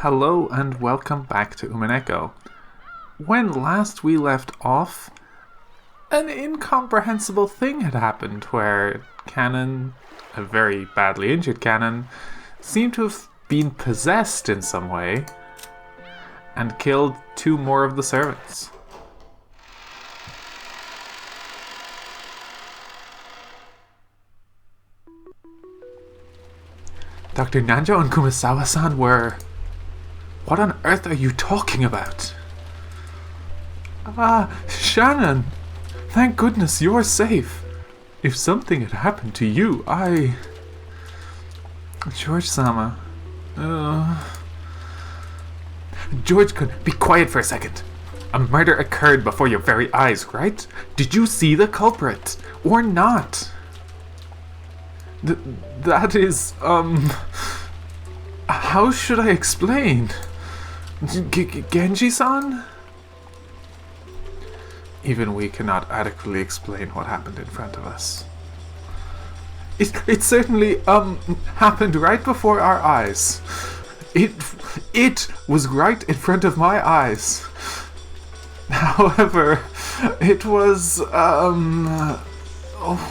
Hello and welcome back to Umineko. When last we left off, an incomprehensible thing had happened where Canon, a very badly injured Canon, seemed to have been possessed in some way and killed two more of the servants. Dr. Nanjo and Kumasawa-san were... What on earth are you talking about? Shannon! Thank goodness you're safe. If something had happened to you, George-sama... George-kun, be quiet for a second. A murder occurred before your very eyes, right? Did you see the culprit? Or not? That is, how should I explain? Genji-san? Even we cannot adequately explain what happened in front of us. It certainly, happened right before our eyes. It was right in front of my eyes. However, it was,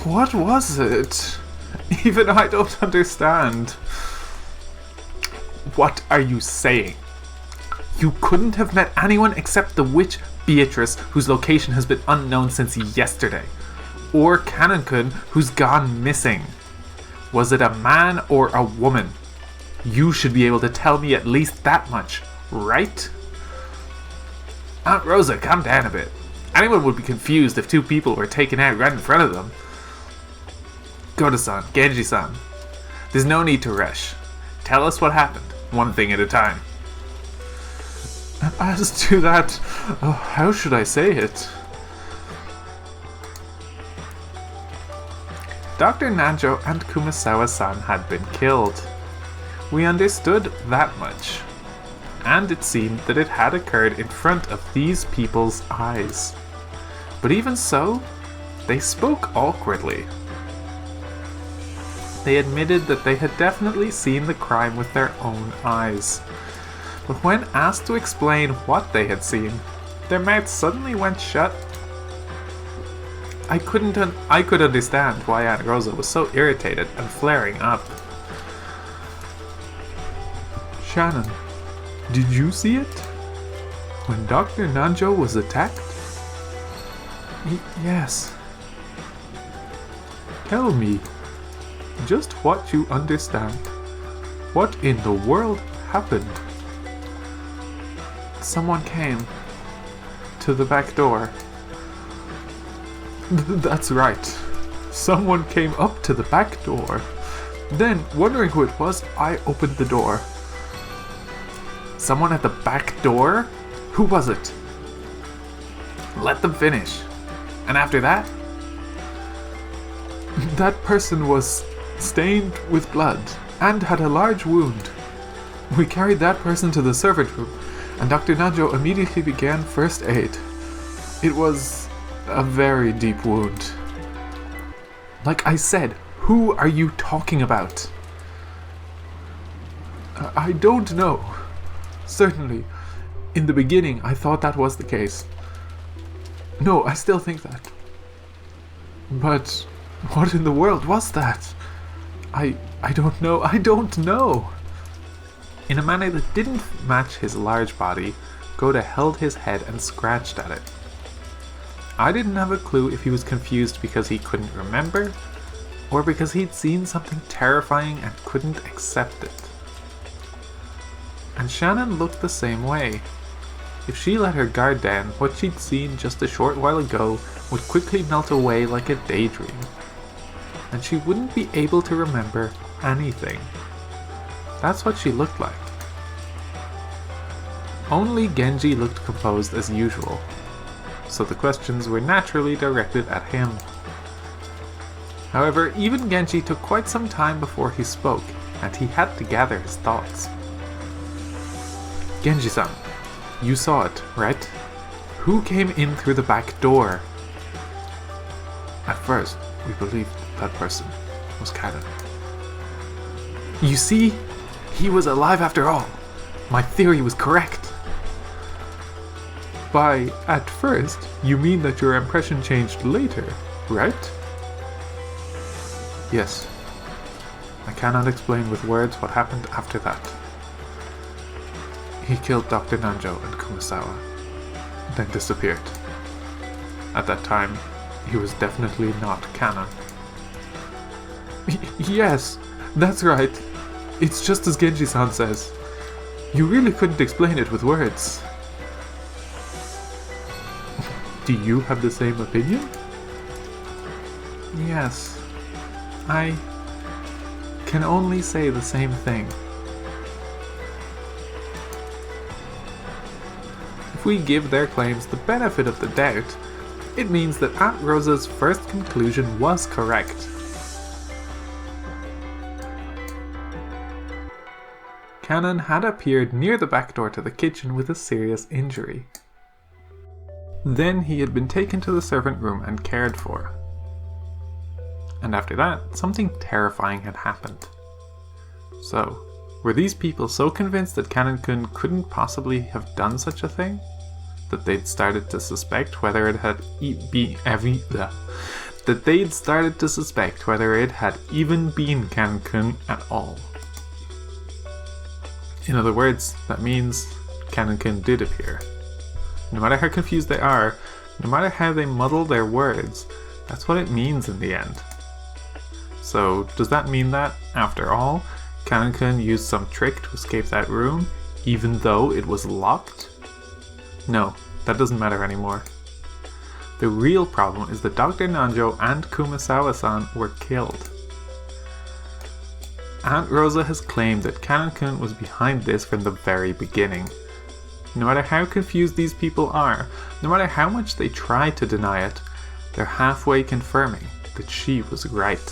what was it? Even I don't understand. What are you saying? You couldn't have met anyone except the witch Beatrice, whose location has been unknown since yesterday. Or Canon-kun, who's gone missing. Was it a man or a woman? You should be able to tell me at least that much, right? Aunt Rosa, calm down a bit. Anyone would be confused if two people were taken out right in front of them. Goto-san, Genji-san, there's no need to rush. Tell us what happened, one thing at a time. As to that, how should I say it? Dr. Nanjo and Kumasawa-san had been killed. We understood that much. And it seemed that it had occurred in front of these people's eyes. But even so, they spoke awkwardly. They admitted that they had definitely seen the crime with their own eyes. But when asked to explain what they had seen, their mouths suddenly went shut. I could understand why Aunt Rosa was so irritated and flaring up. Shannon, did you see it? When Dr. Nanjo was attacked? Yes. Tell me, just what you understand. What in the world happened? Someone came to the back door. That's right. Someone came up to the back door. Then, wondering who it was, I opened the door. Someone at the back door? Who was it? Let them finish. And after that? That person was stained with blood and had a large wound. We carried that person to the servant room, and Dr. Nanjo immediately began first aid. It was a very deep wound. Like I said, who are you talking about? I don't know. Certainly, in the beginning I thought that was the case. No, I still think that. But what in the world was that? I don't know. In a manner that didn't match his large body, Goda held his head and scratched at it. I didn't have a clue if he was confused because he couldn't remember, or because he'd seen something terrifying and couldn't accept it. And Shannon looked the same way. If she let her guard down, what she'd seen just a short while ago would quickly melt away like a daydream, and she wouldn't be able to remember anything. That's what she looked like. Only Genji looked composed as usual, so the questions were naturally directed at him. However, even Genji took quite some time before he spoke, and he had to gather his thoughts. Genji-san, you saw it, right? Who came in through the back door? At first, we believed that person was Canon. You see? He was alive after all. my theory was correct. By at first, you mean that your impression changed later, right? Yes. I cannot explain with words what happened after that. He killed Dr. Nanjo and Kumasawa, then disappeared. At that time, he was definitely not canon. Yes, that's right. It's just as Genji-san says. You really couldn't explain it with words. Do you have the same opinion? Yes. I can only say the same thing. If we give their claims the benefit of the doubt, it means that Aunt Rosa's first conclusion was correct. Cannon had appeared near the back door to the kitchen with a serious injury. Then he had been taken to the servant room and cared for. And after that, something terrifying had happened. So, were these people so convinced that Cannon-kun couldn't possibly have done such a thing? That they'd started to suspect whether it had even been Cannon-kun at all. In other words, that means Cannon-kun did appear. No matter how confused they are, no matter how they muddle their words, that's what it means in the end. So, does that mean that, after all, Cannon-kun used some trick to escape that room, even though it was locked? No, that doesn't matter anymore. The real problem is that Dr. Nanjo and Kumasawa-san were killed. Aunt Rosa has claimed that Cannon-kun was behind this from the very beginning. No matter how confused these people are, no matter how much they try to deny it, they're halfway confirming that she was right.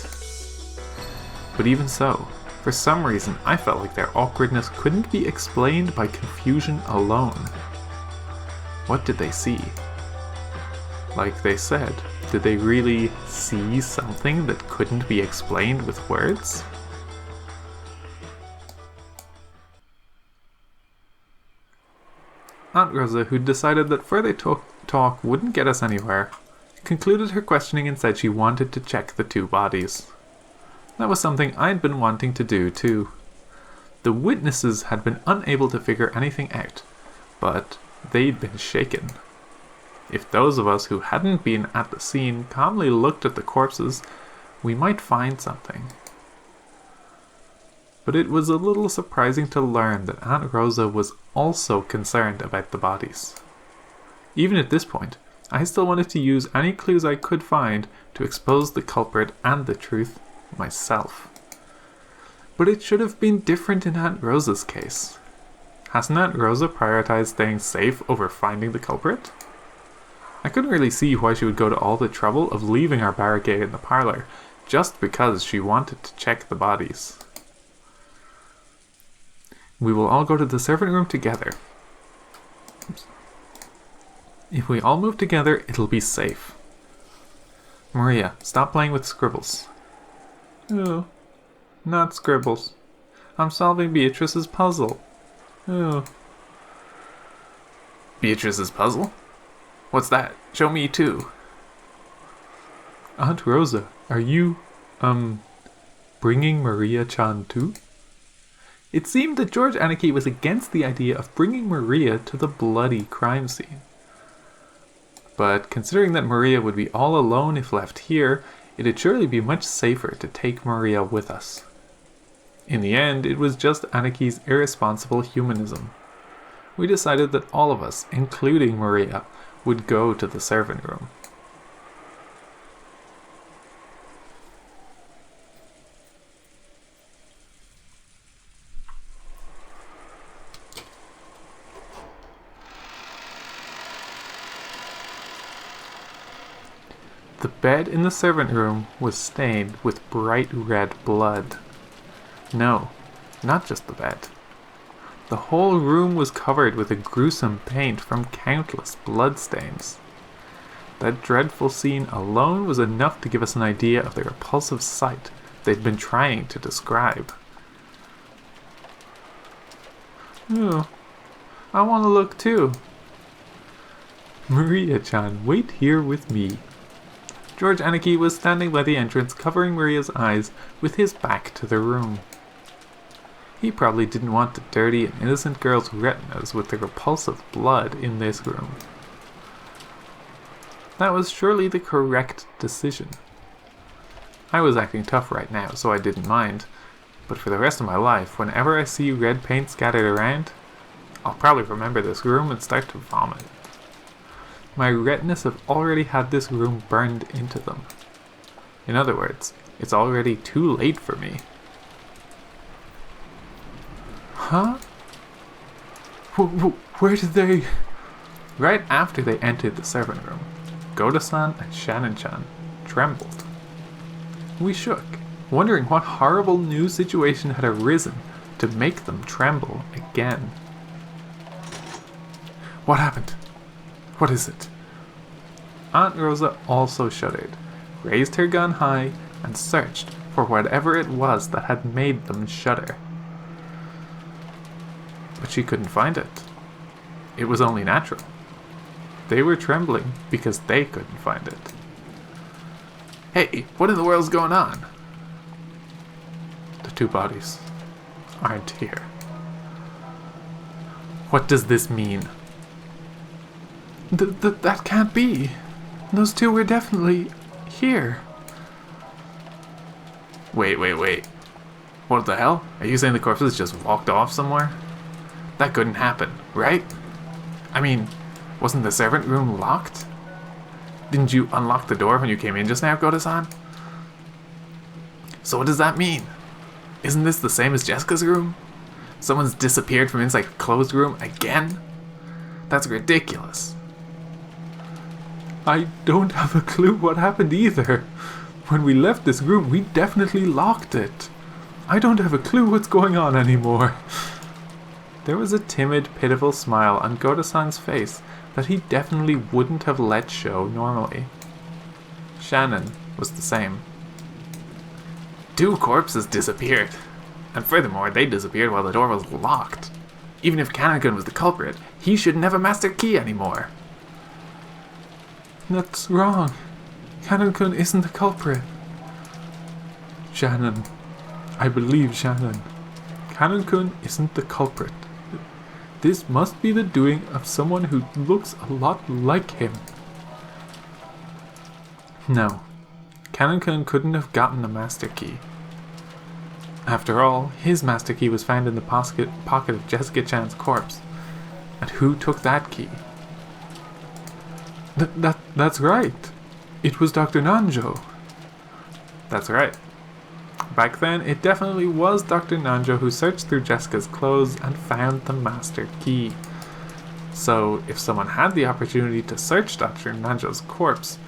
But even so, for some reason I felt like their awkwardness couldn't be explained by confusion alone. What did they see? Like they said, did they really see something that couldn't be explained with words? Aunt Rosa, who'd decided that further talk wouldn't get us anywhere, concluded her questioning and said she wanted to check the two bodies. That was something I'd been wanting to do too. The witnesses had been unable to figure anything out, but they'd been shaken. If those of us who hadn't been at the scene calmly looked at the corpses, we might find something. But it was a little surprising to learn that Aunt Rosa was also concerned about the bodies. Even at this point, I still wanted to use any clues I could find to expose the culprit and the truth myself. But it should have been different in Aunt Rosa's case. Hasn't Aunt Rosa prioritized staying safe over finding the culprit? I couldn't really see why she would go to all the trouble of leaving our barricade in the parlor just because she wanted to check the bodies. We will all go to the servant room together. If we all move together, it'll be safe. Maria, stop playing with scribbles. Oh, not scribbles. I'm solving Beatrice's puzzle. Oh. Beatrice's puzzle? What's that? Show me too. Aunt Rosa, are you, bringing Maria-chan too? It seemed that George Aniki was against the idea of bringing Maria to the bloody crime scene. But considering that Maria would be all alone if left here, it'd surely be much safer to take Maria with us. In the end, it was just Aniki's irresponsible humanism. We decided that all of us, including Maria, would go to the servant room. The bed in the servant room was stained with bright red blood. No, not just the bed. The whole room was covered with a gruesome paint from countless bloodstains. That dreadful scene alone was enough to give us an idea of the repulsive sight they'd been trying to describe. Oh, I want to look too. Maria-chan, wait here with me. George Aniki was standing by the entrance, covering Maria's eyes with his back to the room. He probably didn't want to dirty an innocent girl's retinas with the repulsive blood in this room. That was surely the correct decision. I was acting tough right now, so I didn't mind, but for the rest of my life, whenever I see red paint scattered around, I'll probably remember this room and start to vomit. My retinas have already had this room burned into them. In other words, it's already too late for me. Huh? Where did they... Right after they entered the servant room, Goda-san and Shannon-chan trembled. We shook, wondering what horrible new situation had arisen to make them tremble again. What happened? What is it? Aunt Rosa also shuddered, raised her gun high, and searched for whatever it was that had made them shudder. But she couldn't find it. It was only natural. They were trembling because they couldn't find it. Hey, what in the world's going on? The two bodies aren't here. What does this mean? That can't be. Those two were definitely here. Wait. What the hell? Are you saying the corpses just walked off somewhere? That couldn't happen, right? I mean, wasn't the servant room locked? Didn't you unlock the door when you came in just now, Goda-san? So what does that mean? Isn't this the same as Jessica's room? Someone's disappeared from inside a closed room again? That's ridiculous. I don't have a clue what happened either. When we left this room, we definitely locked it. I don't have a clue what's going on anymore. There was a timid, pitiful smile on Goda-san's face that he definitely wouldn't have let show normally. Shannon was the same. Two corpses disappeared. And furthermore, they disappeared while the door was locked. Even if Kanekun was the culprit, he shouldn't have a master key anymore. That's wrong. Kanekun isn't the culprit. Shannon. I believe Shannon. Kanekun isn't the culprit. This must be the doing of someone who looks a lot like him. No. Kanekun couldn't have gotten the master key. After all, his master key was found in the pocket of Jessica-chan's corpse. And who took that key? That's right. It was Dr. Nanjo. That's right. Back then, it definitely was Dr. Nanjo who searched through Jessica's clothes and found the master key. So, if someone had the opportunity to search Dr. Nanjo's corpse,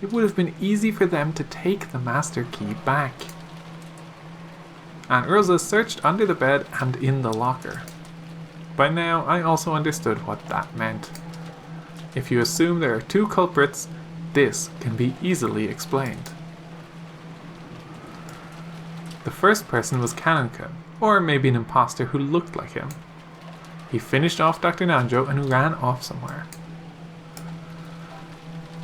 it would have been easy for them to take the master key back. Aunt Rosa searched under the bed and in the locker. By now, I also understood what that meant. If you assume there are two culprits, this can be easily explained. The first person was Kanekun, or maybe an imposter who looked like him. He finished off Dr. Nanjo and ran off somewhere.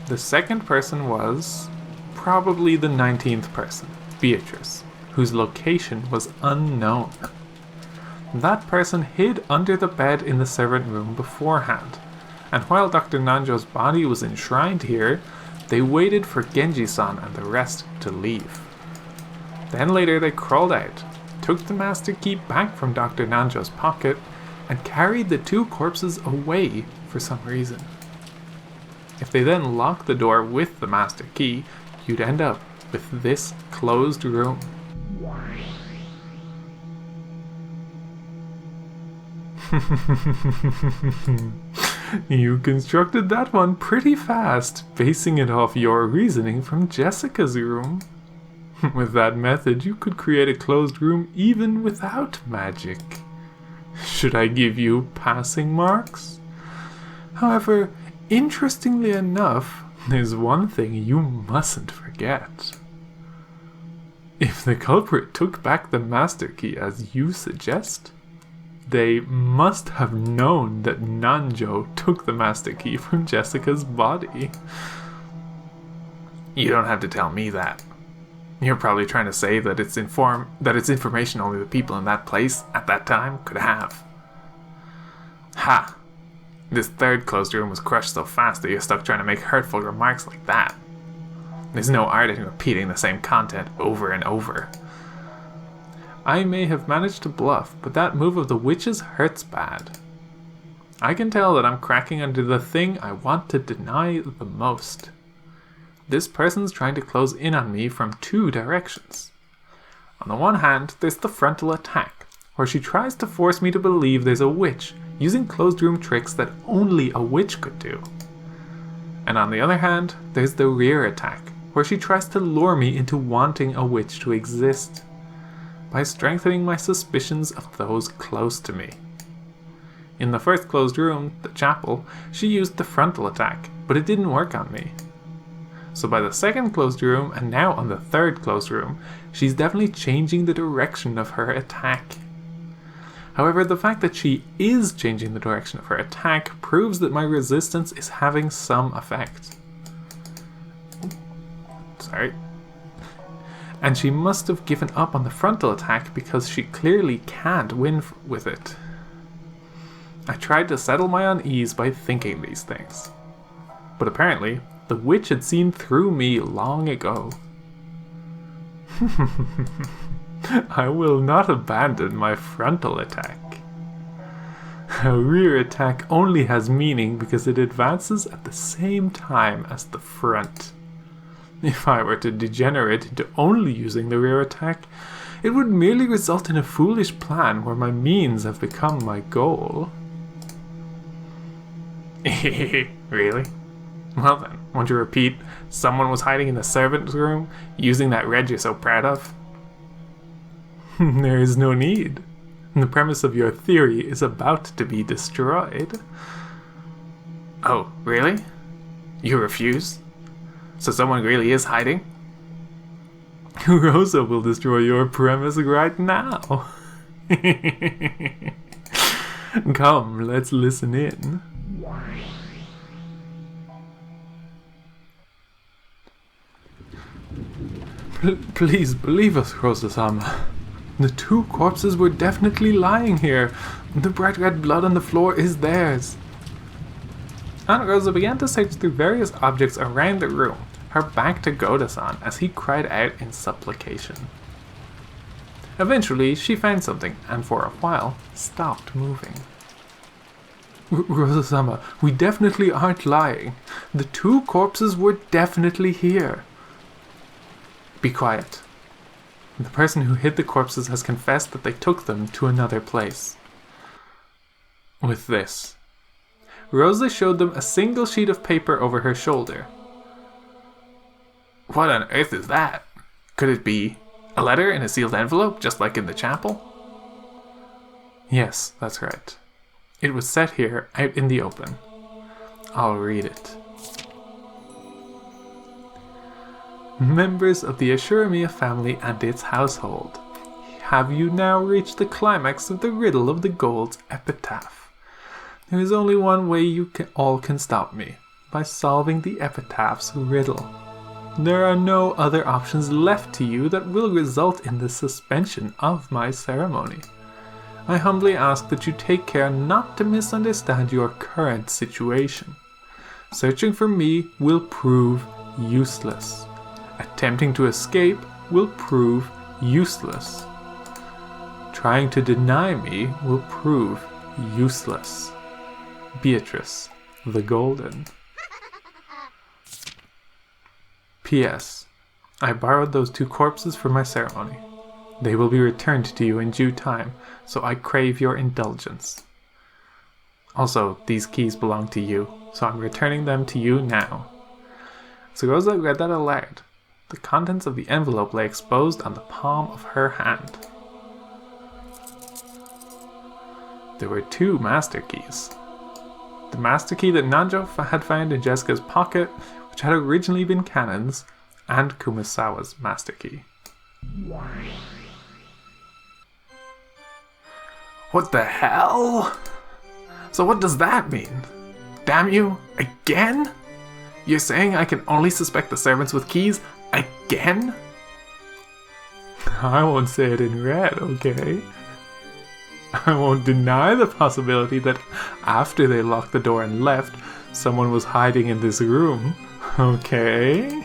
The second person was probably the 19th person, Beatrice, whose location was unknown. That person hid under the bed in the servant room beforehand, and while Dr. Nanjo's body was enshrined here, they waited for Genji-san and the rest to leave. Then later they crawled out, took the master key back from Dr. Nanjo's pocket, and carried the two corpses away for some reason. If they then locked the door with the master key, you'd end up with this closed room. You constructed that one pretty fast, basing it off your reasoning from Jessica's room. With that method, you could create a closed room even without magic. Should I give you passing marks? However, interestingly enough, there's one thing you mustn't forget. If the culprit took back the master key as you suggest, They must have known that Nanjo took the master key from Jessica's body. You don't have to tell me that. You're probably trying to say that it's information only the people in that place at that time could have. Ha! This third closed room was crushed so fast that you're stuck trying to make hurtful remarks like that. There's no art in repeating the same content over and over. I may have managed to bluff, but that move of the witches hurts bad. I can tell that I'm cracking under the thing I want to deny the most. This person's trying to close in on me from two directions. On the one hand, there's the frontal attack, where she tries to force me to believe there's a witch, using closed room tricks that only a witch could do. And on the other hand, there's the rear attack, where she tries to lure me into wanting a witch to exist, by strengthening my suspicions of those close to me. In the first closed room, the chapel, she used the frontal attack, but it didn't work on me. So by the second closed room, and now on the third closed room, she's definitely changing the direction of her attack. However, the fact that she is changing the direction of her attack proves that my resistance is having some effect. Sorry. And she must have given up on the frontal attack because she clearly can't win with it. I tried to settle my unease by thinking these things. But apparently, the witch had seen through me long ago. I will not abandon my frontal attack. A rear attack only has meaning because it advances at the same time as the front. If I were to degenerate into only using the rear attack, it would merely result in a foolish plan where my means have become my goal. Really? Well then, won't you repeat, someone was hiding in the servant's room, using that red you're so proud of? There is no need. The premise of your theory is about to be destroyed. Oh, really? You refuse? So someone really is hiding? Rosa will destroy your premise right now. Come, let's listen in. Please believe us, Rosa-sama. The two corpses were definitely lying here. The bright red blood on the floor is theirs. Aunt Rosa began to search through various objects around the room, her back to Goda-san as he cried out in supplication. Eventually, she found something, and for a while, stopped moving. Rosa-sama, we definitely aren't lying. The two corpses were definitely here. Be quiet. The person who hid the corpses has confessed that they took them to another place. With this, Rosa showed them a single sheet of paper over her shoulder. What on earth is that? Could it be a letter in a sealed envelope, just like in the chapel? Yes, that's right. It was set here, out in the open. I'll read it. Members of the Ashuramiya family and its household, have you now reached the climax of the riddle of the gold's epitaph? There is only one way you all can stop me, by solving the epitaph's riddle. There are no other options left to you that will result in the suspension of my ceremony. I humbly ask that you take care not to misunderstand your current situation. Searching for me will prove useless. Attempting to escape will prove useless. Trying to deny me will prove useless. Beatrice the Golden. P.S. I borrowed those two corpses for my ceremony. They will be returned to you in due time, so I crave your indulgence. Also, these keys belong to you, so I'm returning them to you now. So Rosa read that aloud. The contents of the envelope lay exposed on the palm of her hand. There were two master keys. The master key that Nanjo had found in Jessica's pocket, which had originally been Kanon's, and Kumasawa's master key. What the hell? So what does that mean? Damn you, again? You're saying I can only suspect the servants with keys again? I won't say it in red, okay? I won't deny the possibility that after they locked the door and left, someone was hiding in this room, okay?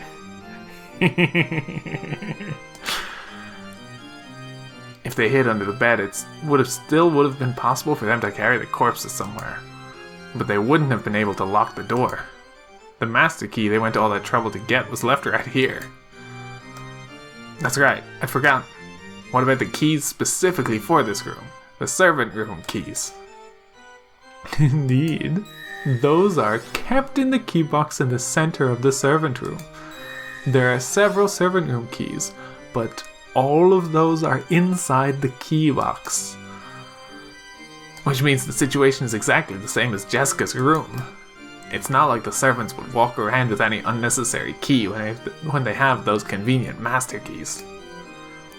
If they hid under the bed, it would have been possible for them to carry the corpses somewhere. But they wouldn't have been able to lock the door. The master key they went to all that trouble to get was left right here. That's right, I'd forgotten. What about the keys specifically for this room? The servant room keys. Indeed. Those are kept in the key box in the center of the servant room. There are several servant room keys, but all of those are inside the key box. Which means the situation is exactly the same as Jessica's room. It's not like the servants would walk around with any unnecessary key when they have those convenient master keys.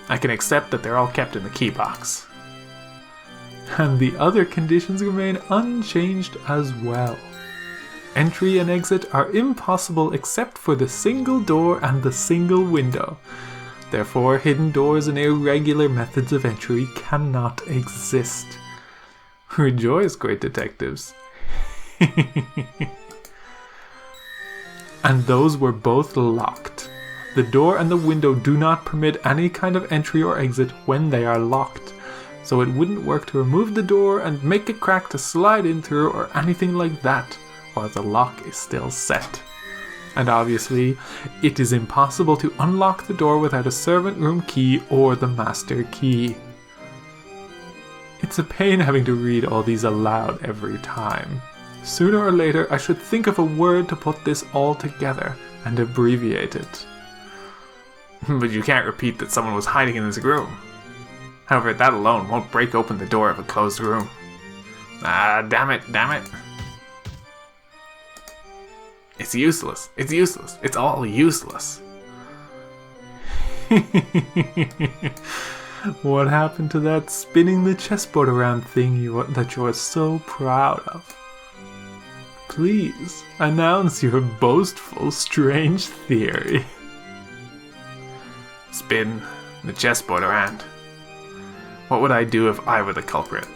I can accept that they're all kept in the key box. And the other conditions remain unchanged as well. Entry and exit are impossible except for the single door and the single window. Therefore, hidden doors and irregular methods of entry cannot exist. Rejoice, great detectives. And those were both locked. The door and the window do not permit any kind of entry or exit when they are locked, so it wouldn't work to remove the door and make a crack to slide in through or anything like that while the lock is still set. And obviously, it is impossible to unlock the door without a servant room key or the master key. It's a pain having to read all these aloud every time. Sooner or later, I should think of a word to put this all together and abbreviate it. But you can't repeat that someone was hiding in this room. However, that alone won't break open the door of a closed room. Ah, damn it. It's useless. It's all useless. What happened to that spinning the chessboard around thing that you're so proud of? Please, announce your boastful, strange theory. Spin the chessboard around. What would I do if I were the culprit?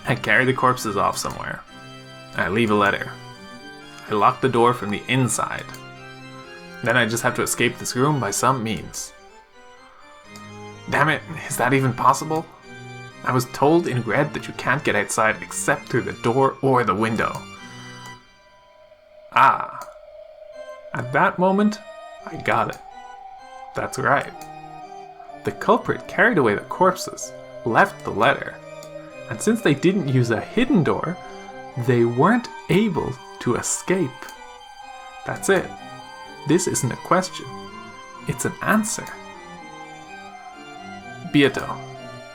I'd carry the corpses off somewhere. I'd leave a letter. I lock the door from the inside. Then I just have to escape this room by some means. Damn it, is that even possible? I was told in red that you can't get outside except through the door or the window. Ah. At that moment, I got it. That's right. The culprit carried away the corpses, left the letter, and since they didn't use a hidden door, they weren't able to escape. That's it. This isn't a question. It's an answer. Beato,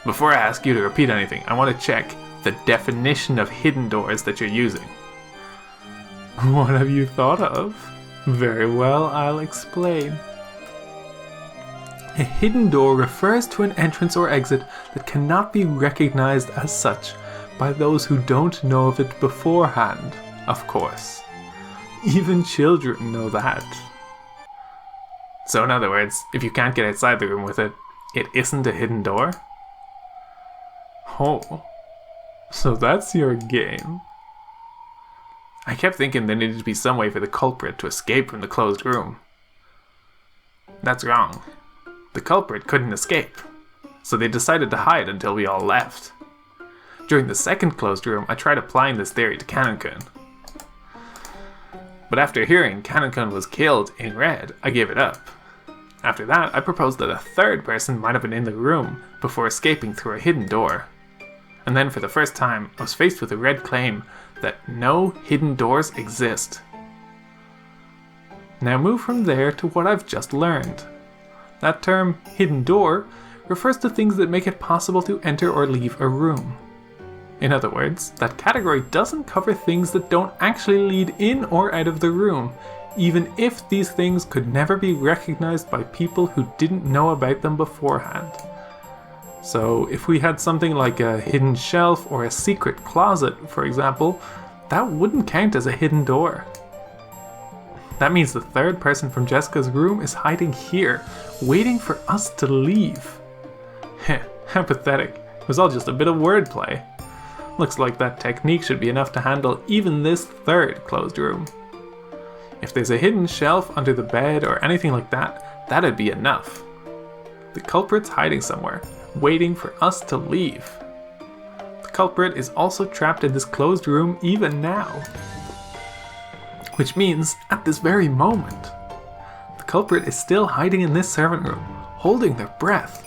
before I ask you to repeat anything, I want to check the definition of hidden doors that you're using. What have you thought of? Very well, I'll explain. A hidden door refers to an entrance or exit that cannot be recognized as such by those who don't know of it beforehand, of course. Even children know that. So in other words, if you can't get outside the room with it, it isn't a hidden door? Oh, so that's your game. I kept thinking there needed to be some way for the culprit to escape from the closed room. That's wrong. The culprit couldn't escape, so they decided to hide until we all left. During the second closed room, I tried applying this theory to Canon-kun. But after hearing Canon-kun was killed in red, I gave it up. After that, I proposed that a third person might have been in the room before escaping through a hidden door. And then for the first time, I was faced with a red claim that no hidden doors exist. Now move from there to what I've just learned. That term, hidden door, refers to things that make it possible to enter or leave a room. In other words, that category doesn't cover things that don't actually lead in or out of the room, even if these things could never be recognized by people who didn't know about them beforehand. So if we had something like a hidden shelf or a secret closet, for example, that wouldn't count as a hidden door. That means the third person from Jessica's room is hiding here, waiting for us to leave. Heh, how pathetic. It was all just a bit of wordplay. Looks like that technique should be enough to handle even this third closed room. If there's a hidden shelf under the bed or anything like that, that'd be enough. The culprit's hiding somewhere, waiting for us to leave. The culprit is also trapped in this closed room even now. Which means, at this very moment, the culprit is still hiding in this servant room, holding their breath.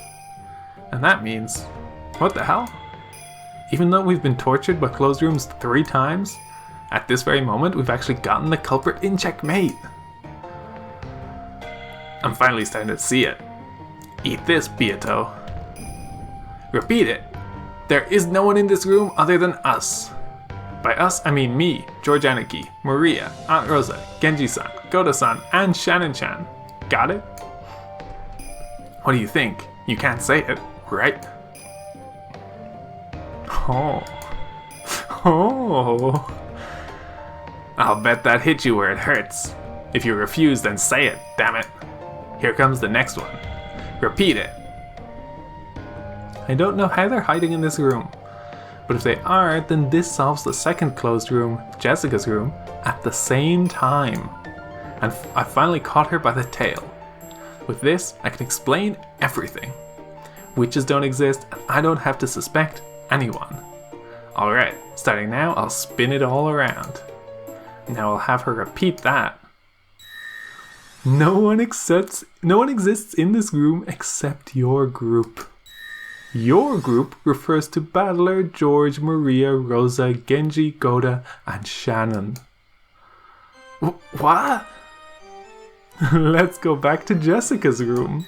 And that means, what the hell? Even though we've been tortured by closed rooms 3 times, at this very moment we've actually gotten the culprit in checkmate. I'm finally starting to see it. Eat this, Beato. Repeat it. There is no one in this room other than us. By us, I mean me, George Aniki, Maria, Aunt Rosa, Genji-san, Goda-san, and Shannon-chan. Got it? What do you think? You can't say it, right? Oh. Oh. I'll bet that hit you where it hurts. If you refuse, then say it, damn it. Here comes the next one. Repeat it. I don't know how they're hiding in this room. But if they are, then this solves the second closed room, Jessica's room, at the same time. And I finally caught her by the tail. With this, I can explain everything. Witches don't exist, and I don't have to suspect anyone. Alright, starting now, I'll spin it all around. Now I'll have her repeat that. No one exists in this room except your group. Your group refers to Battler, George, Maria, Rosa, Genji, Goda, and Shannon. What? Let's go back to Jessica's room.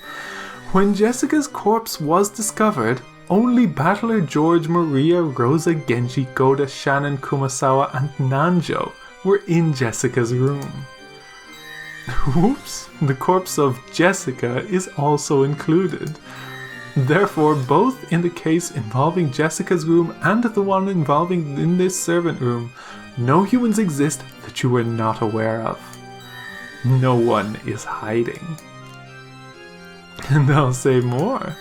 When Jessica's corpse was discovered, only Battler, George, Maria, Rosa, Genji, Goda, Shannon, Kumasawa, and Nanjo were in Jessica's room. Oops, the corpse of Jessica is also included. Therefore, both in the case involving Jessica's room and the one involving in this servant room, no humans exist that you were not aware of. No one is hiding. And I'll say more.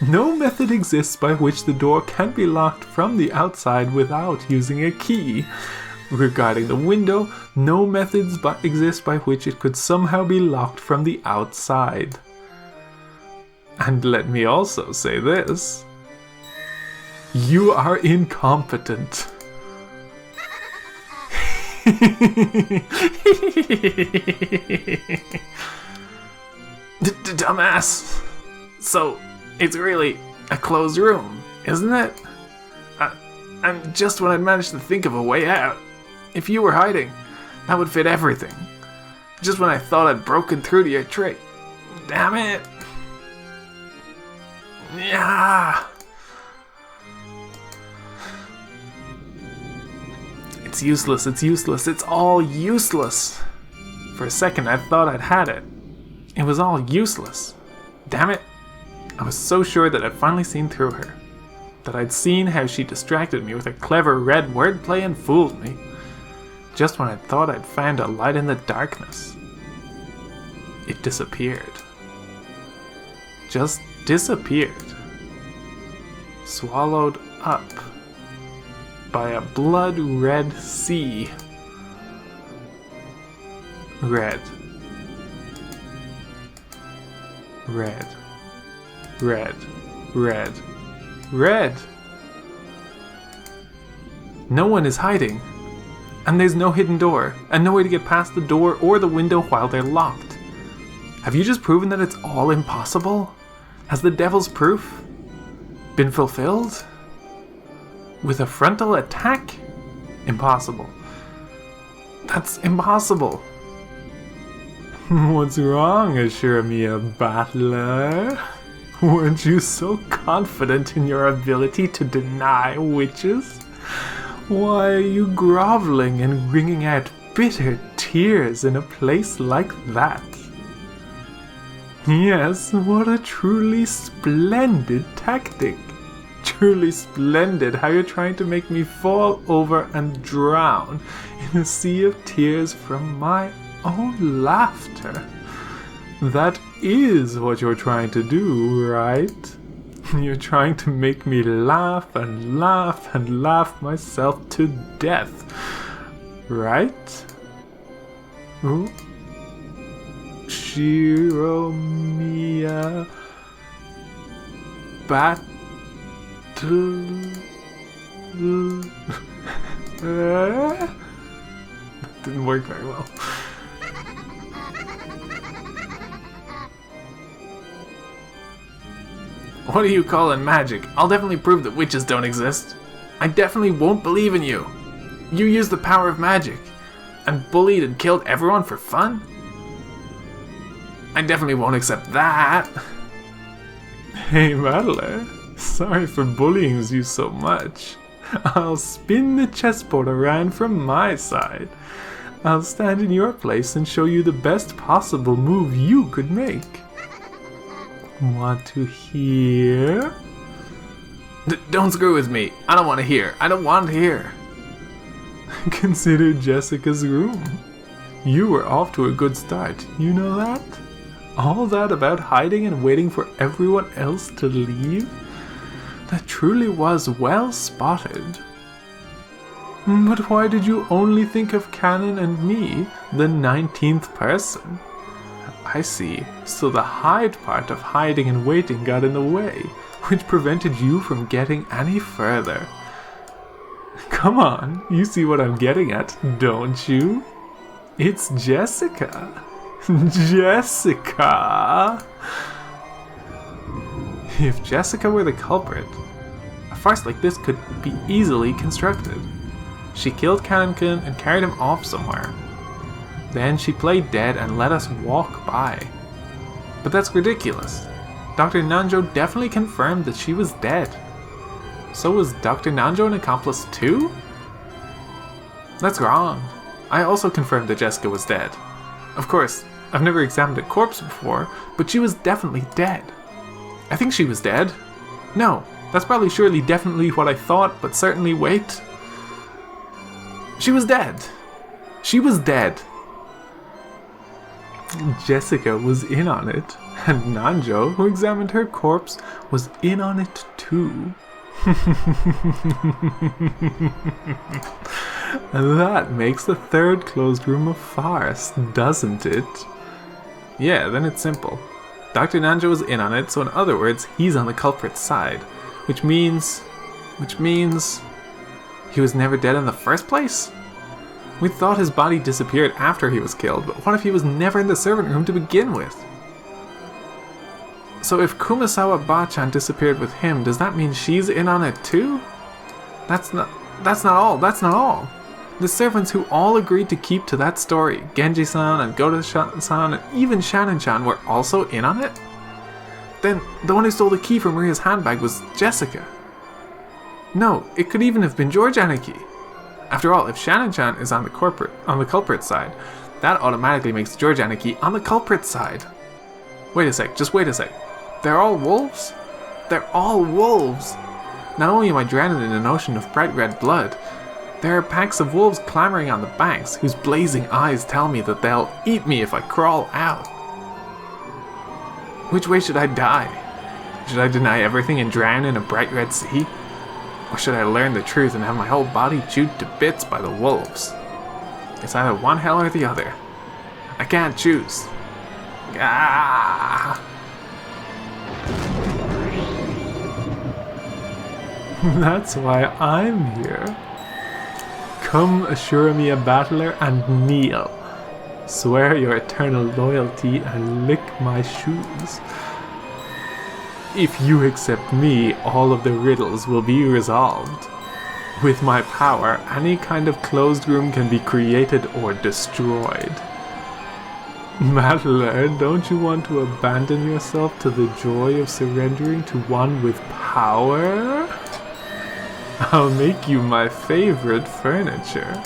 No method exists by which the door can be locked from the outside without using a key. Regarding the window, no methods exist by which it could somehow be locked from the outside. And let me also say this. You are incompetent. Dumbass. So, it's really a closed room, isn't it? And just when I'd managed to think of a way out, if you were hiding, that would fit everything. Just when I thought I'd broken through to your trick. Damn it. Yeah. It's useless, it's all useless. For a second I thought I'd had it. It was all useless. Damn it. I was so sure that I'd finally seen through her. That I'd seen how she distracted me with her clever red wordplay and fooled me. Just when I thought I'd found a light in the darkness. It disappeared. Just disappeared. Swallowed up by a blood-red sea. Red. Red. Red. Red. Red. No one is hiding. And there's no hidden door, and no way to get past the door or the window while they're locked. Have you just proven that it's all impossible? Has the devil's proof been fulfilled? With a frontal attack? Impossible. That's impossible. What's wrong, Ashuramiya Battler? Weren't you so confident in your ability to deny witches? Why are you groveling and wringing out bitter tears in a place like that? Yes, what a truly splendid tactic. truly splendid how you're trying to make me fall over and drown in a sea of tears from my own laughter. That is what you're trying to do, right? You're trying to make me laugh and laugh and laugh myself to death, right? Ooh. Shiromiya Battle. Didn't work very well. What are you calling magic? I'll definitely prove that witches don't exist. I definitely won't believe in you. You used the power of magic and bullied and killed everyone for fun? I definitely won't accept that. Hey, Madeline. Sorry for bullying you so much. I'll spin the chessboard around from my side. I'll stand in your place and show you the best possible move you could make. Want to hear? Don't screw with me. I don't want to hear. I don't want to hear. Consider Jessica's room. You were off to a good start. You know that? All that about hiding and waiting for everyone else to leave? That truly was well spotted. But why did you only think of Canon and me, the 19th person? I see. So the hide part of hiding and waiting got in the way, which prevented you from getting any further. Come on, you see what I'm getting at, don't you? It's Jessica. Jessica! If Jessica were the culprit, a farce like this could be easily constructed. She killed Canon-kun and carried him off somewhere. Then she played dead and let us walk by. But that's ridiculous. Dr. Nanjo definitely confirmed that she was dead. So was Dr. Nanjo an accomplice too? That's wrong. I also confirmed that Jessica was dead. Of course, I've never examined a corpse before, but she was definitely dead. I think she was dead. No, that's probably surely definitely what I thought, but certainly wait. She was dead. She was dead. Jessica was in on it, and Nanjo, who examined her corpse, was in on it too. That makes the third closed room a farce, doesn't it? Yeah, then it's simple. Dr. Nanjo was in on it, so in other words, he's on the culprit's side. Which means he was never dead in the first place? We thought his body disappeared after he was killed, but what if he was never in the servant room to begin with? So if Kumasawa Bachan disappeared with him, does that mean she's in on it too? That's not all. The servants who all agreed to keep to that story, Genji-san and Goto-san and even Shannon-chan, were also in on it? Then the one who stole the key from Maria's handbag was Jessica. No, it could even have been George Aniki. After all, if Shannon-chan is on the culprit side, that automatically makes George Aniki on the culprit side. Wait a sec, just wait a sec. They're all wolves? They're all wolves! Not only am I drowning in an ocean of bright red blood, there are packs of wolves clamoring on the banks, whose blazing eyes tell me that they'll eat me if I crawl out. Which way should I die? Should I deny everything and drown in a bright red sea? Or should I learn the truth and have my whole body chewed to bits by the wolves? It's either one hell or the other. I can't choose. Ah! That's why I'm here. Come assure me a battler and kneel. Swear your eternal loyalty and lick my shoes. If you accept me, all of the riddles will be resolved. With my power, any kind of closed room can be created or destroyed. Battler, don't you want to abandon yourself to the joy of surrendering to one with power? I'll make you my favorite furniture.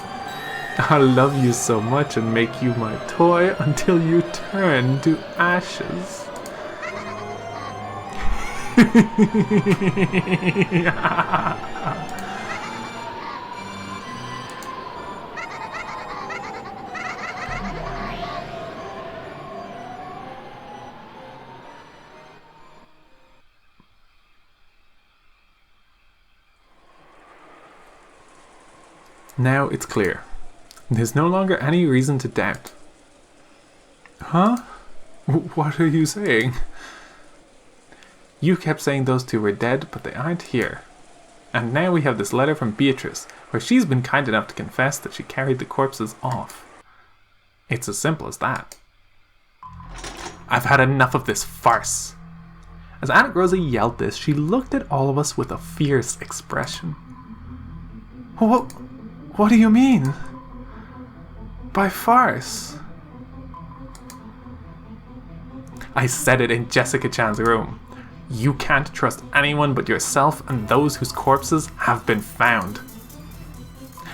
I'll love you so much and make you my toy until you turn to ashes. Now it's clear. There's no longer any reason to doubt. Huh? What are you saying? You kept saying those two were dead, but they aren't here. And now we have this letter from Beatrice, where she's been kind enough to confess that she carried the corpses off. It's as simple as that. I've had enough of this farce. As Aunt Rosa yelled this, she looked at all of us with a fierce expression. What do you mean? By farce? I said it in Jessica Chan's room. You can't trust anyone but yourself and those whose corpses have been found.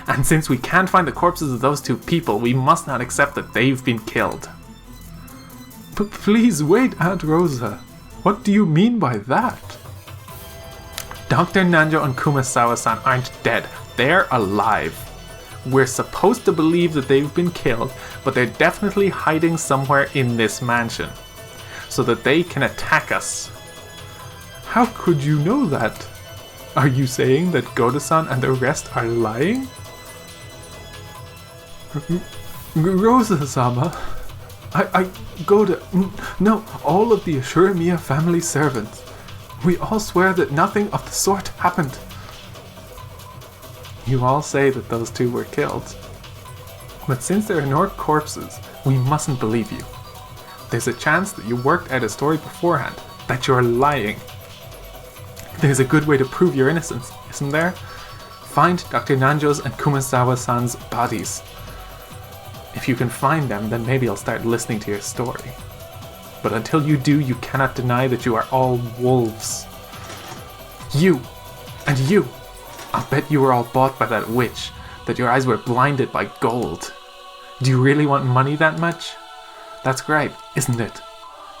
And since we can't find the corpses of those two people, we must not accept that they've been killed. But please wait, Aunt Rosa. What do you mean by that? Dr. Nanjo and Kumasawa-san aren't dead. They're alive. We're supposed to believe that they've been killed, but they're definitely hiding somewhere in this mansion, so that they can attack us. How could you know that? Are you saying that Goda-san and the rest are lying? Rosa-sama, Goda, no, all of the Ashuramiya family servants. We all swear that nothing of the sort happened. You all say that those two were killed. But since there are no corpses, we mustn't believe you. There's a chance that you worked out a story beforehand, that you're lying. There's a good way to prove your innocence, isn't there? Find Dr. Nanjo's and Kumasawa-san's bodies. If you can find them, then maybe I'll start listening to your story. But until you do, you cannot deny that you are all wolves. You! And you! I'll bet you were all bought by that witch, that your eyes were blinded by gold. Do you really want money that much? That's right, isn't it?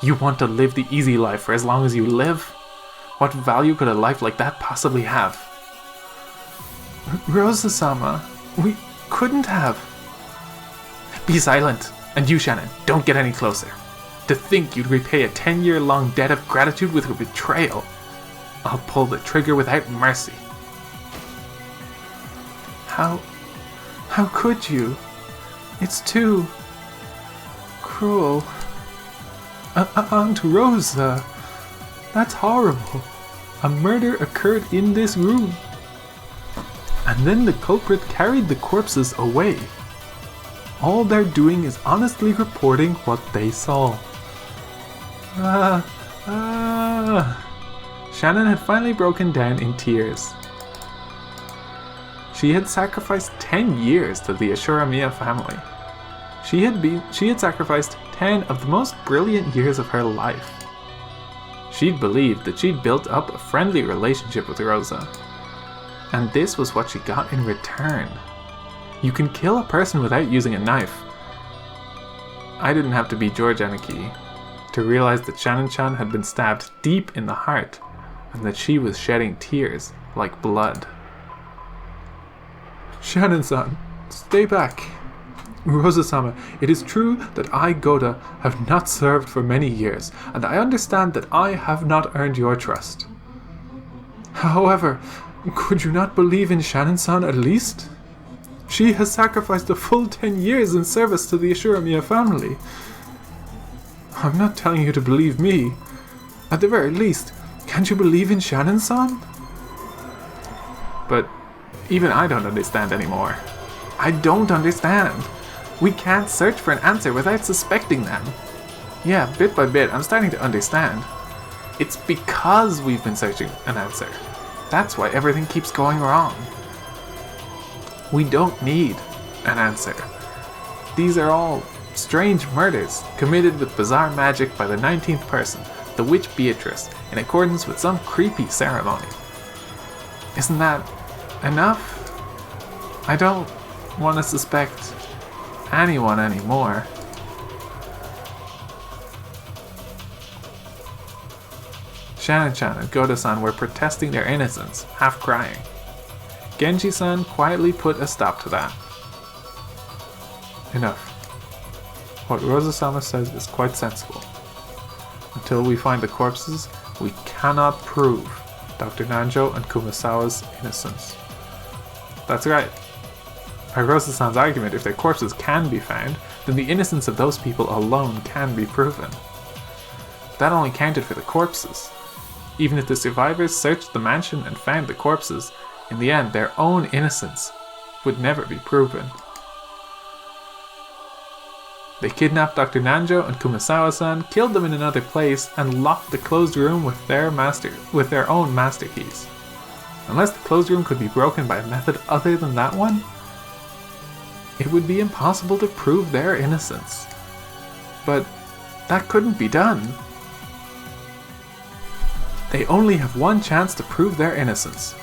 You want to live the easy life for as long as you live? What value could a life like that possibly have? Rosa-sama, we couldn't have. Be silent, and you, Shannon, don't get any closer. To think you'd repay a 10-year-long debt of gratitude with a betrayal. I'll pull the trigger without mercy. How could you? It's too cruel. Aunt Rosa, that's horrible. A murder occurred in this room. And then the culprit carried the corpses away. All they're doing is honestly reporting what they saw. Shannon had finally broken down in tears. She had sacrificed 10 years to the Ashuramiya family. She had sacrificed 10 of the most brilliant years of her life. She'd believed that she'd built up a friendly relationship with Rosa. And this was what she got in return. You can kill a person without using a knife. I didn't have to be George Aniki to realize that Shannon-chan had been stabbed deep in the heart and that she was shedding tears like blood. Shannon-san, stay back. Rosa-sama, it is true that I, Goda, have not served for many years, and I understand that I have not earned your trust. However, could you not believe in Shannon-san at least? She has sacrificed a full 10 years in service to the Ashuramiya family. I'm not telling you to believe me. At the very least, can't you believe in Shannon-san? But even I don't understand anymore. I don't understand. We can't search for an answer without suspecting them. Yeah, bit by bit, I'm starting to understand. It's because we've been searching an answer. That's why everything keeps going wrong. We don't need an answer. These are all strange murders committed with bizarre magic by the 19th person, the witch Beatrice, in accordance with some creepy ceremony. Isn't that enough? I don't want to suspect anyone anymore. Shannon-chan and Goda-san were protesting their innocence, half crying. Genji-san quietly put a stop to that. Enough. What Rosa-sama says is quite sensible. Until we find the corpses, we cannot prove Dr. Nanjo and Kumasawa's innocence. That's right. By Rosa-san's argument, if their corpses can be found, then the innocence of those people alone can be proven. That only counted for the corpses. Even if the survivors searched the mansion and found the corpses, in the end their own innocence would never be proven. They kidnapped Dr. Nanjo and Kumasawa-san, killed them in another place, and locked the closed room with their own master keys. Unless the closed room could be broken by a method other than that one, it would be impossible to prove their innocence. But that couldn't be done. They only have one chance to prove their innocence.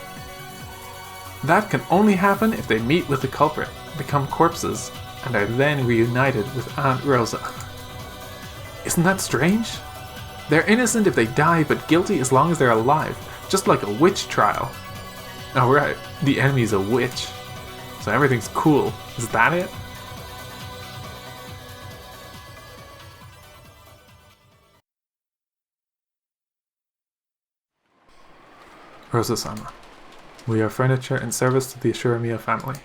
That can only happen if they meet with the culprit, become corpses, and are then reunited with Aunt Rosa. Isn't that strange? They're innocent if they die, but guilty as long as they're alive, just like a witch trial. Oh right, the enemy's a witch. So everything's cool. Is that it? Rosa-sama, we are furniture in service to the Ashuramiya family.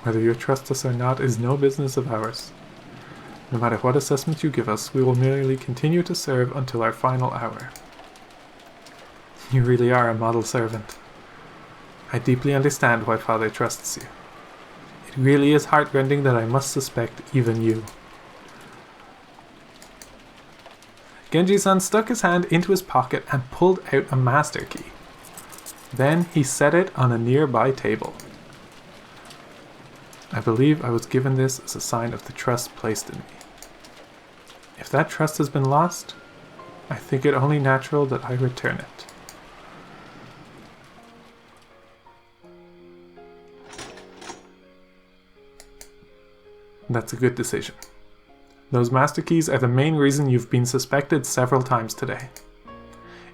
Whether you trust us or not is no business of ours. No matter what assessment you give us, we will merely continue to serve until our final hour. You really are a model servant. I deeply understand why Father trusts you. It really is heartrending that I must suspect even you. Genji-san stuck his hand into his pocket and pulled out a master key. Then he set it on a nearby table. I believe I was given this as a sign of the trust placed in me. If that trust has been lost, I think it only natural that I return it. That's a good decision. Those master keys are the main reason you've been suspected several times today.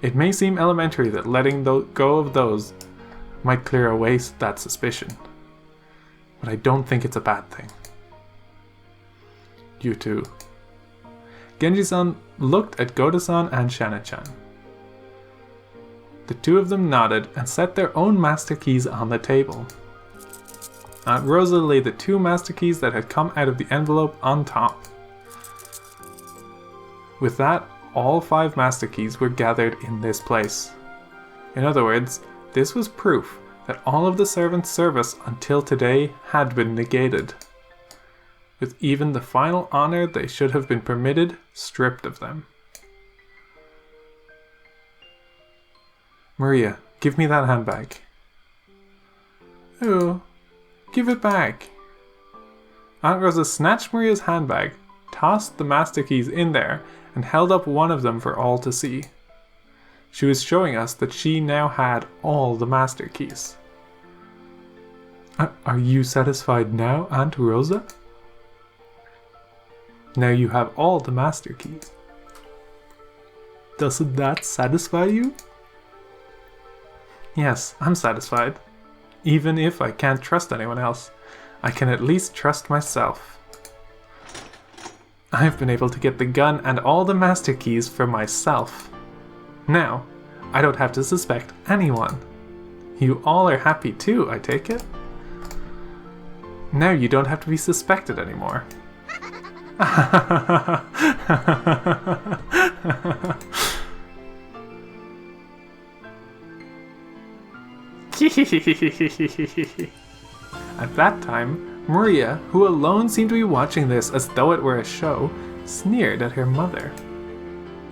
It may seem elementary that letting go of those might clear away that suspicion, but I don't think it's a bad thing. You too. Genji-san looked at Goda-san and Shana-chan. The two of them nodded and set their own master keys on the table. Aunt Rosa laid the two master keys that had come out of the envelope on top. With that, all 5 master keys were gathered in this place. In other words, this was proof that all of the servants' service until today had been negated, with even the final honor they should have been permitted stripped of them. Maria, give me that handbag. Oh, give it back. Aunt Rosa snatched Maria's handbag, tossed the master keys in there, and held up one of them for all to see. She was showing us that she now had all the master keys. Are you satisfied now, Aunt Rosa? Now you have all the master keys. Doesn't that satisfy you? Yes, I'm satisfied. Even if I can't trust anyone else, I can at least trust myself. I've been able to get the gun and all the master keys for myself. Now, I don't have to suspect anyone. You all are happy too, I take it? Now you don't have to be suspected anymore. At that time, Maria, who alone seemed to be watching this as though it were a show, sneered at her mother.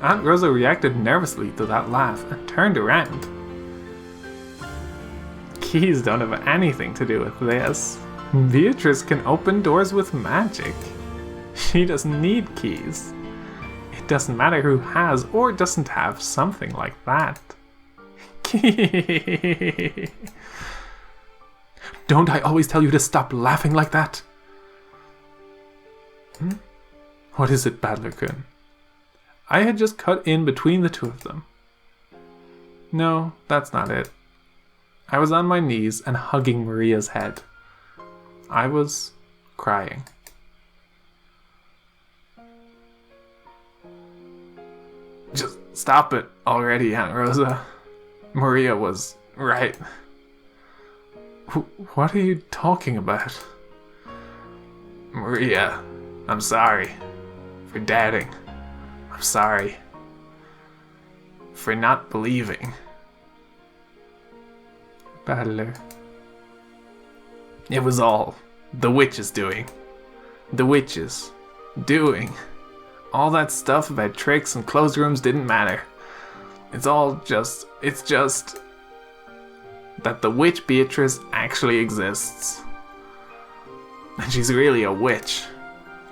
Aunt Rosa reacted nervously to that laugh and turned around. Keys don't have anything to do with this. Beatrice can open doors with magic. She doesn't need keys. It doesn't matter who has or doesn't have something like that. Don't I always tell you to stop laughing like that? What is it, Badler-kun? I had just cut in between the two of them. No, that's not it. I was on my knees and hugging Maria's head. I was crying. Just stop it already, Aunt Rosa. Maria was right. What are you talking about? Maria, I'm sorry for doubting. I'm sorry for not believing. Battler. It was all the witches doing. The witches doing. All that stuff about tricks and closed rooms didn't matter. It's just that the witch Beatrice actually exists. And she's really a witch.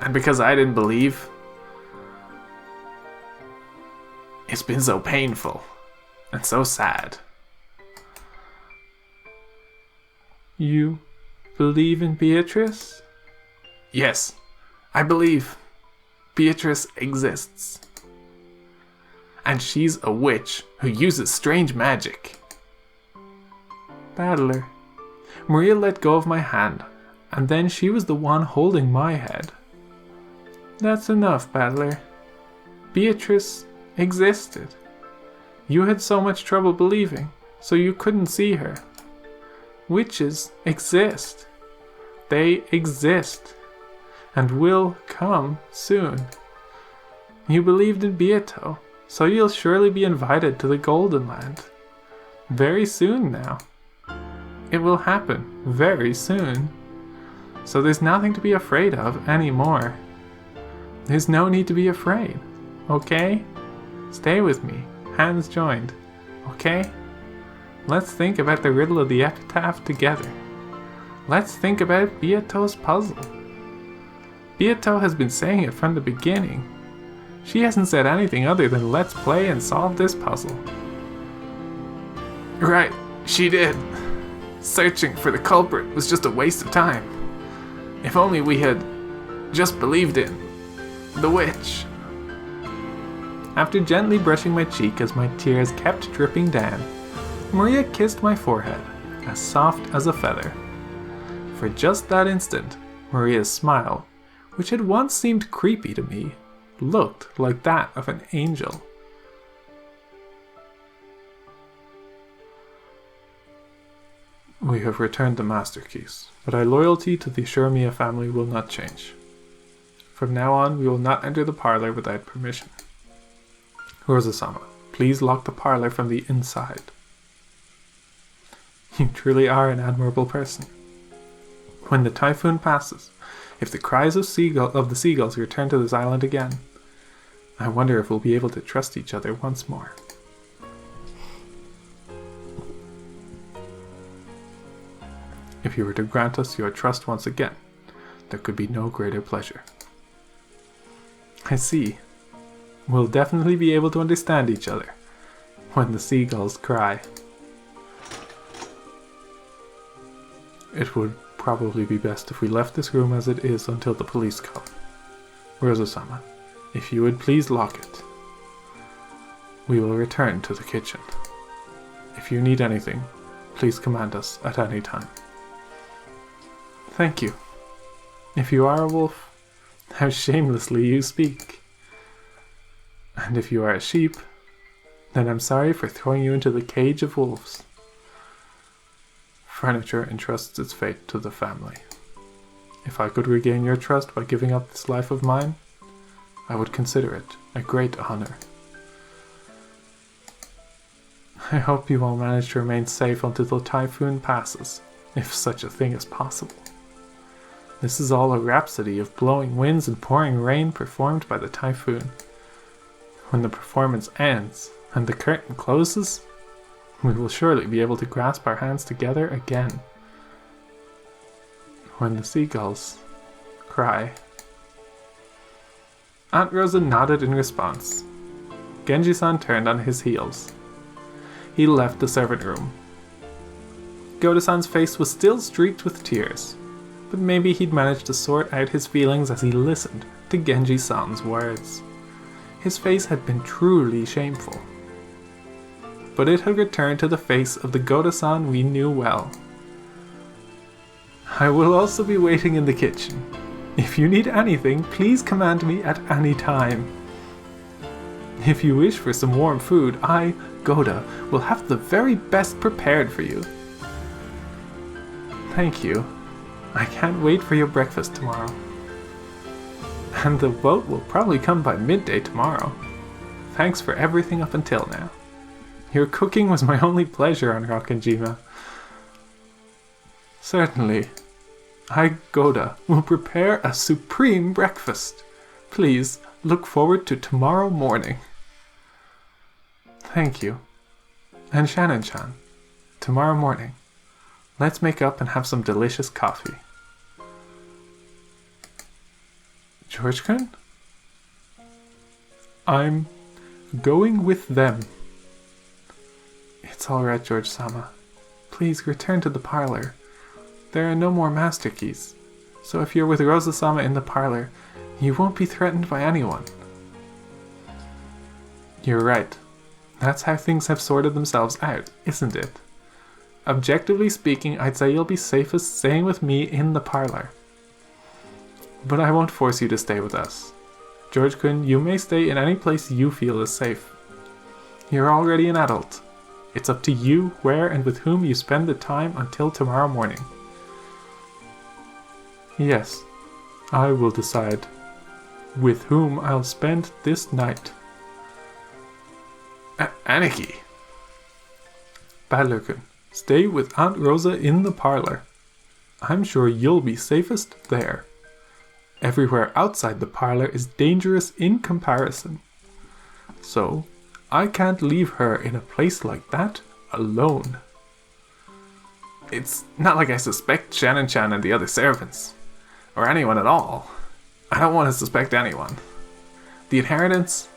And because I didn't believe, it's been so painful and so sad. You believe in Beatrice? Yes, I believe Beatrice exists. And she's a witch who uses strange magic. Battler. Maria let go of my hand, and then she was the one holding my head. That's enough, Battler. Beatrice existed. You had so much trouble believing, so you couldn't see her. Witches exist. They exist. And will come soon. You believed in Beato, so you'll surely be invited to the Golden Land. Very soon now. It will happen very soon. So there's nothing to be afraid of anymore. There's no need to be afraid, okay? Stay with me, hands joined, okay? Let's think about the riddle of the epitaph together. Let's think about Beato's puzzle. Beato has been saying it from the beginning. She hasn't said anything other than let's play and solve this puzzle. Right, she did. Searching for the culprit was just a waste of time. If only we had just believed in the witch. After gently brushing my cheek as my tears kept dripping down, Maria kissed my forehead, as soft as a feather. For just that instant, Maria's smile, which had once seemed creepy to me, looked like that of an angel. We have returned the master keys, but our loyalty to the Shurimiya family will not change. From now on, we will not enter the parlor without permission. Rosa-sama, please lock the parlor from the inside. You truly are an admirable person. When the typhoon passes, if the cries of the seagulls return to this island again, I wonder if we'll be able to trust each other once more. If you were to grant us your trust once again, there could be no greater pleasure. I see. We'll definitely be able to understand each other when the seagulls cry. It would probably be best if we left this room as it is until the police come. Rosa-sama, if you would please lock it. We will return to the kitchen. If you need anything, please command us at any time. Thank you. If you are a wolf, how shamelessly you speak. And if you are a sheep, then I'm sorry for throwing you into the cage of wolves. Furniture entrusts its fate to the family. If I could regain your trust by giving up this life of mine, I would consider it a great honor. I hope you all manage to remain safe until the typhoon passes, if such a thing is possible. This is all a rhapsody of blowing winds and pouring rain performed by the typhoon. When the performance ends and the curtain closes, we will surely be able to grasp our hands together again. When the seagulls cry. Aunt Rosa nodded in response. Genji-san turned on his heels. He left the servant room. Goto-san's face was still streaked with tears, but maybe he'd managed to sort out his feelings as he listened to Genji-san's words. His face had been truly shameful. but it had returned to the face of the Goda-san we knew well. I will also be waiting in the kitchen. If you need anything, please command me at any time. If you wish for some warm food, I, Goda, will have the very best prepared for you. Thank you. I can't wait for your breakfast tomorrow. And the boat will probably come by midday tomorrow. Thanks for everything up until now. Your cooking was my only pleasure on Rokkenjima. Certainly. I, Goda, will prepare a supreme breakfast. Please look forward to tomorrow morning. Thank you. And Shannon-chan, tomorrow morning, let's make up and have some delicious coffee. George-kun? I'm going with them. It's alright, George-sama. Please return to the parlor. There are no more master keys, so if you're with Rosa-sama in the parlor, you won't be threatened by anyone. You're right. That's how things have sorted themselves out, isn't it? Objectively speaking, I'd say you'll be safest staying with me in the parlor. But I won't force you to stay with us. George-kun, you may stay in any place you feel is safe. You're already an adult. It's up to you where and with whom you spend the time until tomorrow morning. Yes, I will decide with whom I'll spend this night. Aniki! Badler-kun, stay with Aunt Rosa in the parlor. I'm sure you'll be safest there. Everywhere outside the parlor is dangerous in comparison. So, I can't leave her in a place like that alone. It's not like I suspect Shannon-chan and the other servants. Or anyone at all. I don't want to suspect anyone. The inheritance,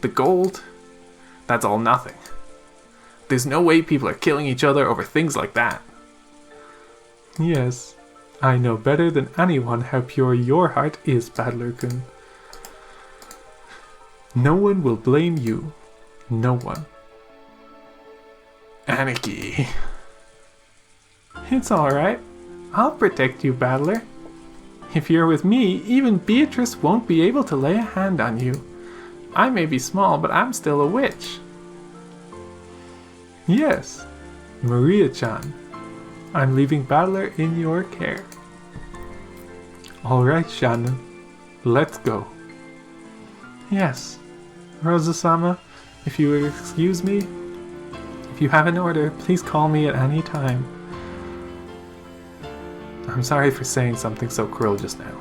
the gold, that's all nothing. There's no way people are killing each other over things like that. Yes, I know better than anyone how pure your heart is, Badler-kun. No one will blame you. No one. Aniki. It's alright. I'll protect you, Badler. If you're with me, even Beatrice won't be able to lay a hand on you. I may be small, but I'm still a witch. Yes, Maria-chan. I'm leaving Badler in your care. Alright, Shannon. Let's go. Yes, Rosa-sama, if you would excuse me. If you have an order, please call me at any time. I'm sorry for saying something so cruel just now.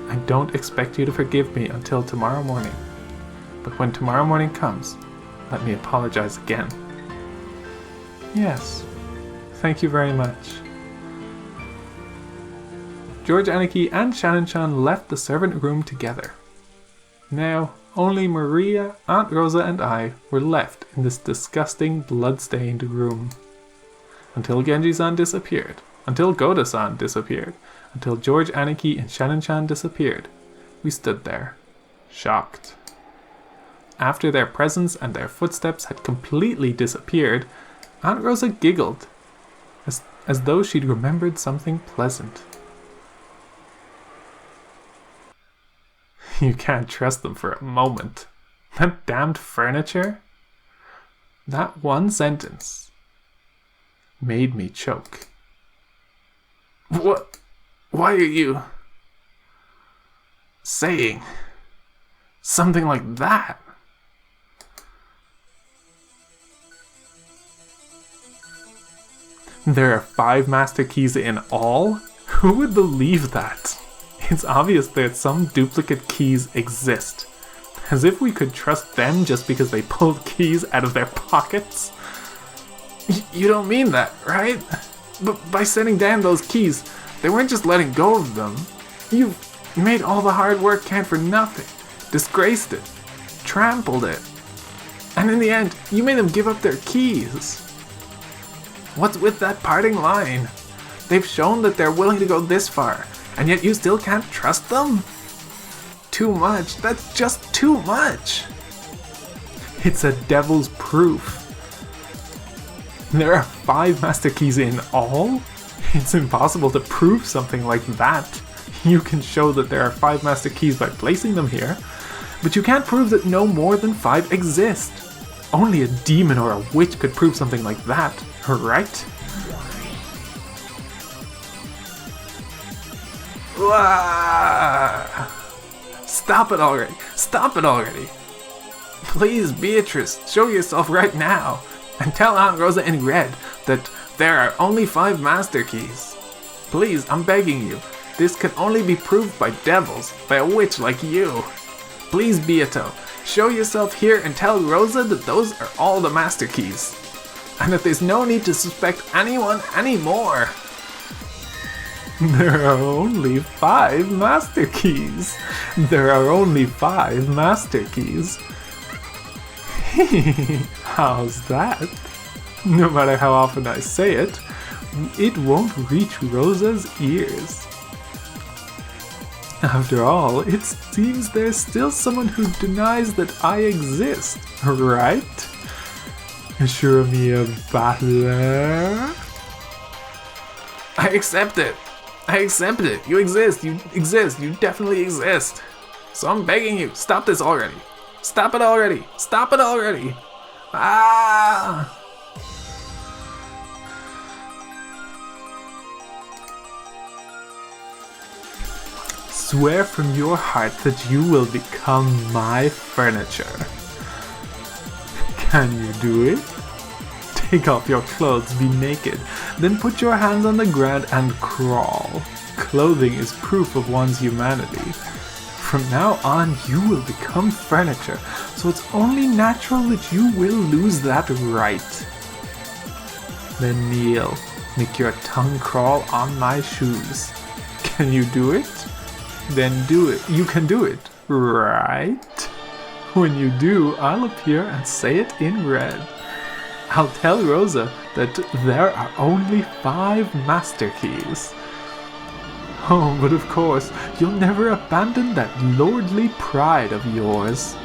I don't expect you to forgive me until tomorrow morning. But when tomorrow morning comes, let me apologize again. Yes, thank you very much. George Aniki and Shannon-chan left the servant room together. Now, only Maria, Aunt Rosa and I were left in this disgusting, blood-stained room. Until Genji-san disappeared. Until Goda-san disappeared, until George Aniki and Shannon-chan disappeared, we stood there, shocked. After their presence and their footsteps had completely disappeared, Aunt Rosa giggled, as though she'd remembered something pleasant. You can't trust them for a moment. That damned furniture? That one sentence made me choke. What? Why are you saying something like that? There are 5 master keys in all? Who would believe that? It's obvious that some duplicate keys exist. As if we could trust them just because they pulled keys out of their pockets? You don't mean that, right? But by setting down those keys, they weren't just letting go of them. You made all the hard work count for nothing, disgraced it, trampled it. And in the end, you made them give up their keys. What's with that parting line? They've shown that they're willing to go this far, and yet you still can't trust them? Too much. That's just too much. It's a devil's proof. There are 5 master keys in all? It's impossible to prove something like that. You can show that there are 5 master keys by placing them here, but you can't prove that no more than 5 exist. Only a demon or a witch could prove something like that, right? Stop it already! Stop it already! Please, Beatrice, show yourself right now, and tell Aunt Rosa in red that there are only 5 master keys. Please, I'm begging you. This can only be proved by devils, by a witch like you. Please, Beato, show yourself here and tell Rosa that those are all the master keys. And that there's no need to suspect anyone anymore. There are only 5 master keys. There are only 5 master keys. How's that? No matter how often I say it, it won't reach Rosa's ears. After all, it seems there's still someone who denies that I exist, right? Assure me a battler? I accept it. I accept it. You exist. You exist. You definitely exist. So I'm begging you, stop this already. Stop it already. Stop it already. Ah! Swear from your heart that you will become my furniture. Can you do it? Take off your clothes, be naked, then put your hands on the ground and crawl. Clothing is proof of one's humanity. From now on, you will become furniture, so it's only natural that you will lose that right. Then kneel, make your tongue crawl on my shoes. Can you do it? Then do it. You can do it, right? When you do, I'll appear and say it in red. I'll tell Rosa that there are only 5 master keys. Oh, but of course, you'll never abandon that lordly pride of yours.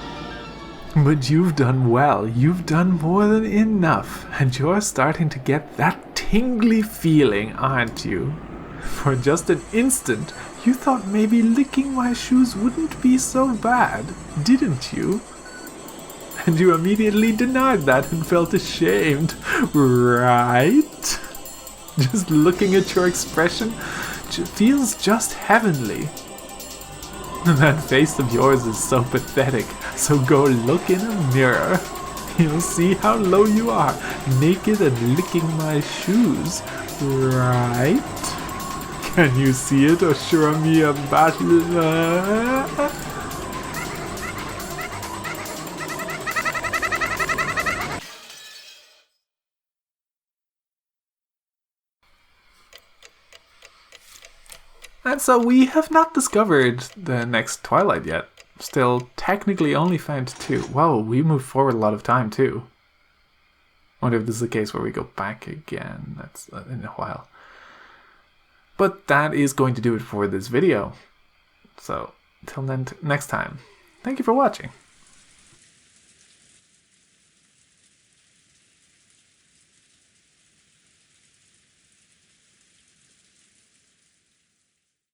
But you've done well. You've done more than enough, and you're starting to get that tingly feeling, aren't you? For just an instant, you thought maybe licking my shoes wouldn't be so bad, didn't you? And you immediately denied that and felt ashamed, right? Just looking at your expression feels just heavenly. That face of yours is so pathetic, so go look in a mirror. You'll see how low you are, naked and licking my shoes, right? Can you see it, assure me a battler? And so we have not discovered the next Twilight yet. Still technically only found 2. Whoa, we moved forward a lot of time too. Wonder if this is the case where we go back again. That's in a while. But that is going to do it for this video. So, until then, next time, thank you for watching.